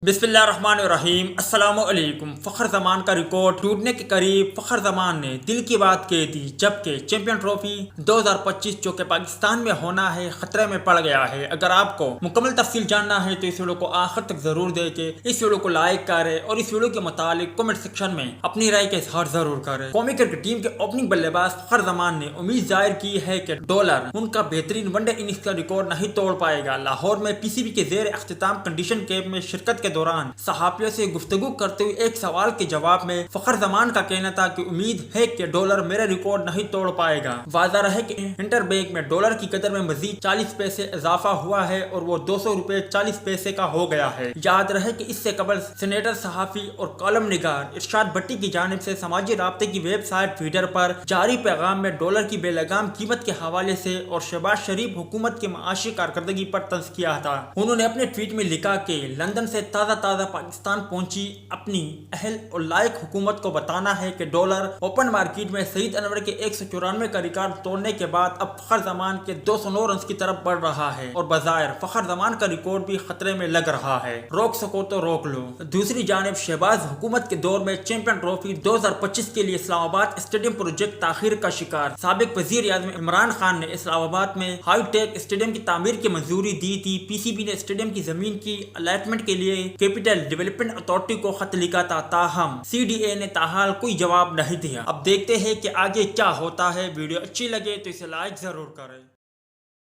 बिस्मिल्लाहिर्रहमानिर्रहीम। अस्सलाम वालेकुम। फखर जमान का रिकॉर्ड टूटने के करीब फखर जमान ने दिल की बात कह दी, जबकि चैंपियन ट्रॉफी 2025 जो कि पाकिस्तान में होना है खतरे में पड़ गया है। अगर आपको मुकम्मल तफसील जानना है तो इस वीडियो को आखिर तक जरूर देखें। इस वीडियो को लाइक करें और इस वीडियो के मुतालिक कमेंट सेक्शन में अपनी राय का इजहार जरूर करें। कौमी क्रिकेट टीम के ओपनिंग बल्लेबाज फखर जमान ने उम्मीद जाहिर की है कि डॉलर उनका बेहतरीन वनडे इनिंग्स का रिकॉर्ड नहीं तोड़ पाएगा। लाहौर में पीसीबी के जेर अख्तिताम कंडीशन कैंप में शिरकत के दौरान सहाफियों से गुफ्तगू करते हुए एक सवाल के जवाब में फखर जमान का कहना था कि उम्मीद है कि डॉलर मेरा रिकॉर्ड नहीं तोड़ पाएगा। वाज़ा रहे कि इंटरबैंक में डॉलर की कदर में मजीद 40 पैसे इजाफा हुआ है और वो 200 रुपए 40 पैसे का हो गया है। याद रहे कि इससे कबल सेनेटर, सहाफी और कॉलम निगार इरशाद भट्टी की जानिब से समाजी राब्ते की वेबसाइट ट्विटर पर जारी पैगाम में डॉलर की बेलगाम कीमत के हवाले से और शहबाज शरीफ हुकूमत की माशी कारकर्दगी पर तंज किया था। उन्होंने अपने ट्वीट में लिखा कि लंदन से ताज़ा पाकिस्तान पहुंची अपनी अहल और लायक हुकूमत को बताना है कि डॉलर ओपन मार्केट में सईद अनवर के 194 का रिकॉर्ड तोड़ने के बाद अब फखर जमान के 209 रन की तरफ बढ़ रहा है और बज़ाहिर फखर जमान का रिकॉर्ड भी खतरे में लग रहा है। रोक सको तो रोक लो। दूसरी जानिब शहबाज हुकूमत के दौर में चैंपियन ट्रॉफी 2025 के लिए इस्लामाबाद स्टेडियम प्रोजेक्ट ताखीर का शिकार। साबिक वजीर आज़म इमरान खान ने इस्लामाबाद में हाई टेक स्टेडियम की तामीर की मंजूरी दी थी। पीसीबी ने स्टेडियम की जमीन की अलॉटमेंट के लिए कैपिटल डेवलपमेंट अथॉरिटी को खत लिखा था, ताहम सीडीए ने ताहाल कोई जवाब नहीं दिया। अब देखते हैं कि आगे क्या होता है। वीडियो अच्छी लगे तो इसे लाइक जरूर करें।